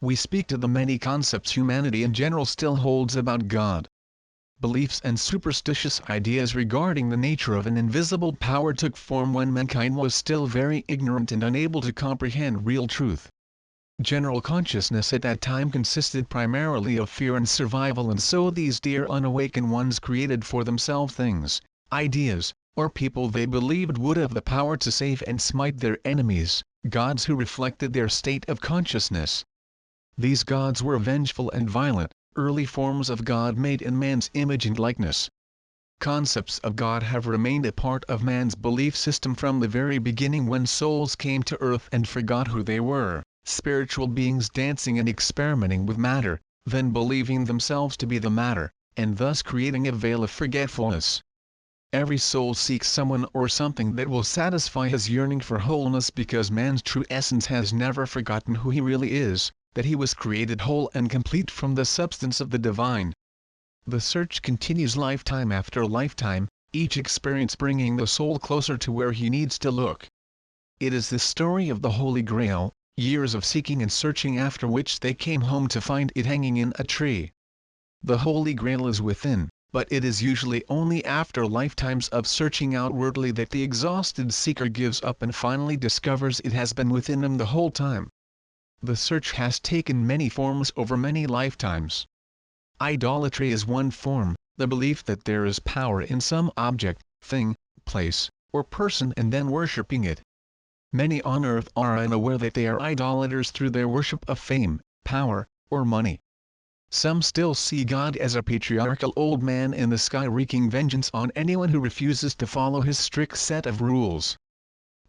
we speak to the many concepts humanity in general still holds about God. Beliefs and superstitious ideas regarding the nature of an invisible power took form when mankind was still very ignorant and unable to comprehend real truth. General consciousness at that time consisted primarily of fear and survival, and so these dear unawakened ones created for themselves things, ideas, or people they believed would have the power to save and smite their enemies, gods who reflected their state of consciousness. These gods were vengeful and violent, early forms of God made in man's image and likeness. Concepts of God have remained a part of man's belief system from the very beginning, when souls came to earth and forgot who they were, spiritual beings dancing and experimenting with matter, then believing themselves to be the matter, and thus creating a veil of forgetfulness. Every soul seeks someone or something that will satisfy his yearning for wholeness, because man's true essence has never forgotten who he really is, that he was created whole and complete from the substance of the divine. The search continues lifetime after lifetime, each experience bringing the soul closer to where he needs to look. It is the story of the Holy Grail, years of seeking and searching after which they came home to find it hanging in a tree. The Holy Grail is within, but it is usually only after lifetimes of searching outwardly that the exhausted seeker gives up and finally discovers it has been within him the whole time. The search has taken many forms over many lifetimes. Idolatry is one form, the belief that there is power in some object, thing, place, or person and then worshipping it. Many on earth are unaware that they are idolaters through their worship of fame, power, or money. Some still see God as a patriarchal old man in the sky wreaking vengeance on anyone who refuses to follow his strict set of rules.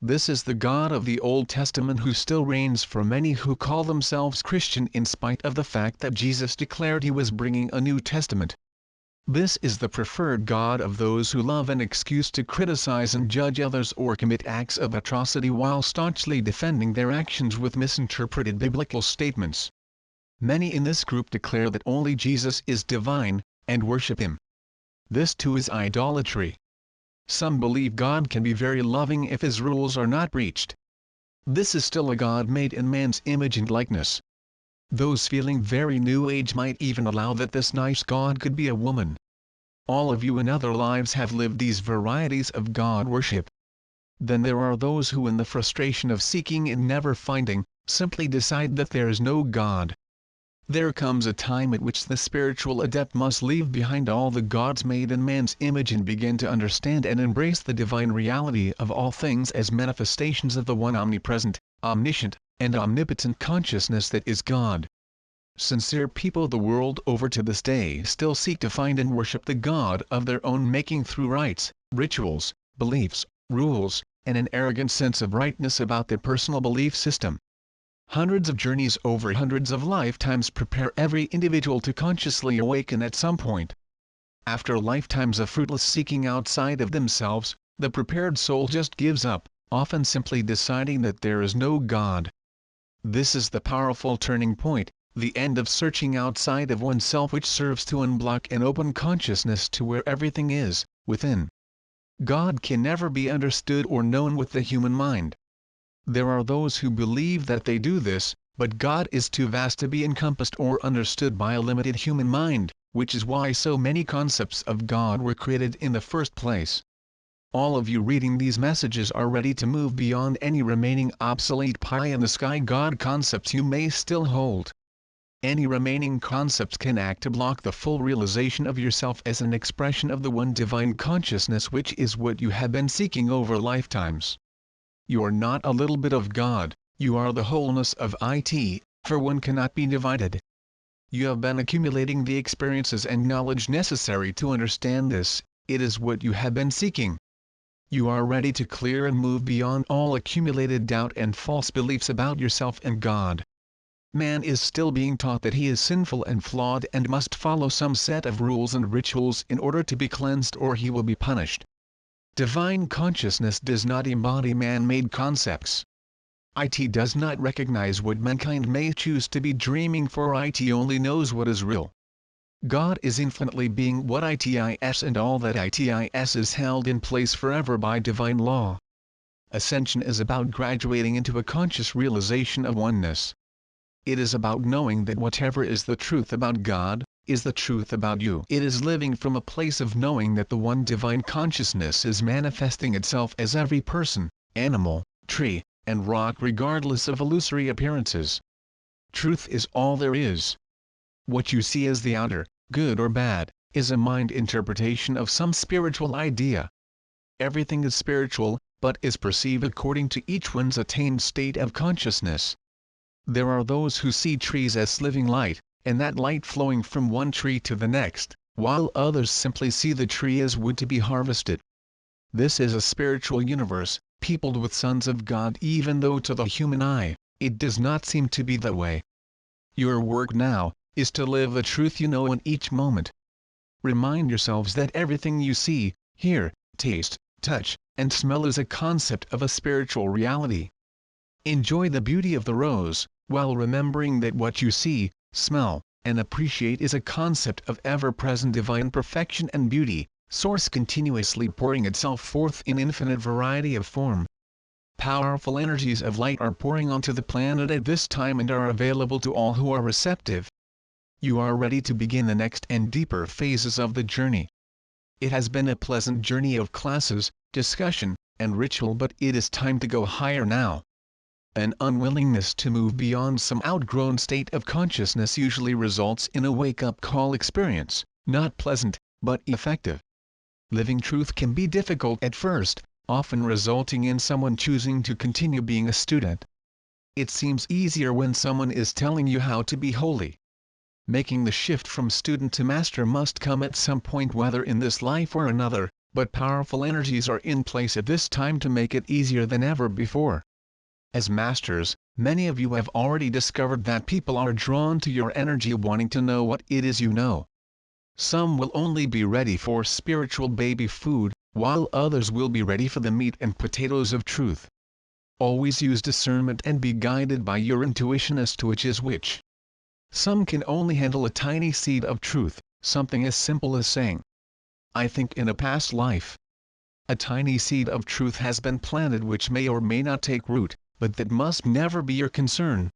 This is the God of the Old Testament who still reigns for many who call themselves Christian in spite of the fact that Jesus declared he was bringing a New Testament. This is the preferred God of those who love an excuse to criticize and judge others or commit acts of atrocity while staunchly defending their actions with misinterpreted biblical statements. Many in this group declare that only Jesus is divine, and worship him. This too is idolatry. Some believe God can be very loving if his rules are not breached. This is still a God made in man's image and likeness. Those feeling very New Age might even allow that this nice God could be a woman. All of you in other lives have lived these varieties of God worship. Then there are those who, in the frustration of seeking and never finding, simply decide that there is no God. There comes a time at which the spiritual adept must leave behind all the gods made in man's image and begin to understand and embrace the divine reality of all things as manifestations of the one omnipresent, omniscient, and omnipotent consciousness that is God. Sincere people the world over to this day still seek to find and worship the God of their own making through rites, rituals, beliefs, rules, and an arrogant sense of rightness about their personal belief system. Hundreds of journeys over hundreds of lifetimes prepare every individual to consciously awaken at some point. After lifetimes of fruitless seeking outside of themselves, the prepared soul just gives up, often simply deciding that there is no God. This is the powerful turning point, the end of searching outside of oneself, which serves to unblock and open consciousness to where everything is, within. God can never be understood or known with the human mind. There are those who believe that they do this, but God is too vast to be encompassed or understood by a limited human mind, which is why so many concepts of God were created in the first place. All of you reading these messages are ready to move beyond any remaining obsolete pie-in-the-sky God concepts you may still hold. Any remaining concepts can act to block the full realization of yourself as an expression of the one divine consciousness, which is what you have been seeking over lifetimes. You are not a little bit of God, you are the wholeness of it, for one cannot be divided. You have been accumulating the experiences and knowledge necessary to understand this, it is what you have been seeking. You are ready to clear and move beyond all accumulated doubt and false beliefs about yourself and God. Man is still being taught that he is sinful and flawed and must follow some set of rules and rituals in order to be cleansed or he will be punished. Divine consciousness does not embody man-made concepts. It does not recognize what mankind may choose to be dreaming, for it only knows what is real. God is infinitely being what it is, and all that it is held in place forever by divine law. Ascension is about graduating into a conscious realization of oneness. it is about knowing that whatever is the truth about God, is the truth about you. It is living from a place of knowing that the one divine consciousness is manifesting itself as every person, animal, tree, and rock regardless of illusory appearances. Truth is all there is. What you see as the outer, good or bad, is a mind interpretation of some spiritual idea. Everything is spiritual, but is perceived according to each one's attained state of consciousness. There are those who see trees as living light, and that light flowing from one tree to the next, while others simply see the tree as wood to be harvested. This is a spiritual universe, peopled with sons of God, even though to the human eye, it does not seem to be that way. Your work now, is to live the truth you know in each moment. Remind yourselves that everything you see, hear, taste, touch, and smell is a concept of a spiritual reality. Enjoy the beauty of the rose, while remembering that what you see, smell, and appreciate is a concept of ever-present divine perfection and beauty, source continuously pouring itself forth in infinite variety of form. Powerful energies of light are pouring onto the planet at this time and are available to all who are receptive. You are ready to begin the next and deeper phases of the journey. It has been a pleasant journey of classes, discussion, and ritual, but it is time to go higher now. An unwillingness to move beyond some outgrown state of consciousness usually results in a wake-up call experience, not pleasant, but effective. Living truth can be difficult at first, often resulting in someone choosing to continue being a student. It seems easier when someone is telling you how to be holy. Making the shift from student to master must come at some point, whether in this life or another, but powerful energies are in place at this time to make it easier than ever before. As masters, many of you have already discovered that people are drawn to your energy, wanting to know what it is you know. Some will only be ready for spiritual baby food, while others will be ready for the meat and potatoes of truth. Always use discernment and be guided by your intuition as to which is which. Some can only handle a tiny seed of truth, something as simple as saying, "I think in a past life." A tiny seed of truth has been planted which may or may not take root, but that must never be your concern.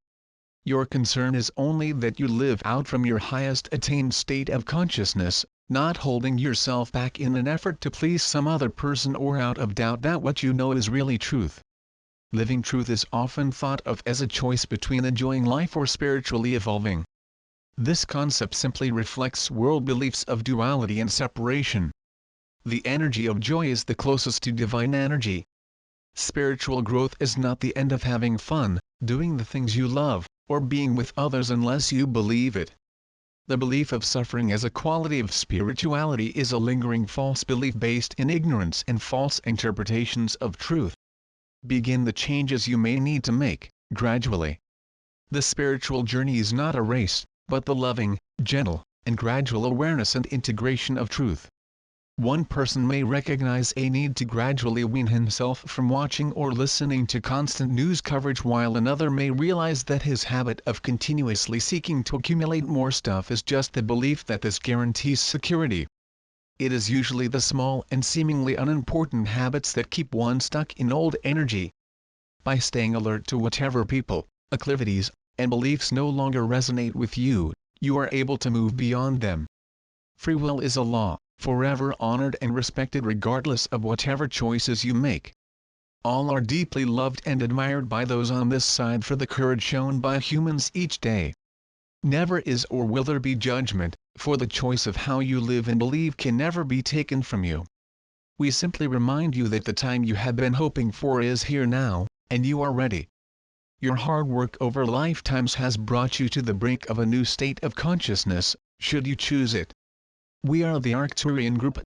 Your concern is only that you live out from your highest attained state of consciousness, not holding yourself back in an effort to please some other person or out of doubt that what you know is really truth. Living truth is often thought of as a choice between enjoying life or spiritually evolving. This concept simply reflects world beliefs of duality and separation. The energy of joy is the closest to divine energy. Spiritual growth is not the end of having fun, doing the things you love, or being with others unless you believe it. The belief of suffering as a quality of spirituality is a lingering false belief based in ignorance and false interpretations of truth. Begin the changes you may need to make, gradually. The spiritual journey is not a race, but the loving, gentle, and gradual awareness and integration of truth. One person may recognize a need to gradually wean himself from watching or listening to constant news coverage, while another may realize that his habit of continuously seeking to accumulate more stuff is just the belief that this guarantees security. It is usually the small and seemingly unimportant habits that keep one stuck in old energy. By staying alert to whatever people, acclivities, and beliefs no longer resonate with you, you are able to move beyond them. Free will is a law, forever honored and respected regardless of whatever choices you make. All are deeply loved and admired by those on this side for the courage shown by humans each day. Never is or will there be judgment, for the choice of how you live and believe can never be taken from you. We simply remind you that the time you have been hoping for is here now, and you are ready. Your hard work over lifetimes has brought you to the brink of a new state of consciousness, should you choose it. We are the ARCTURIAN group,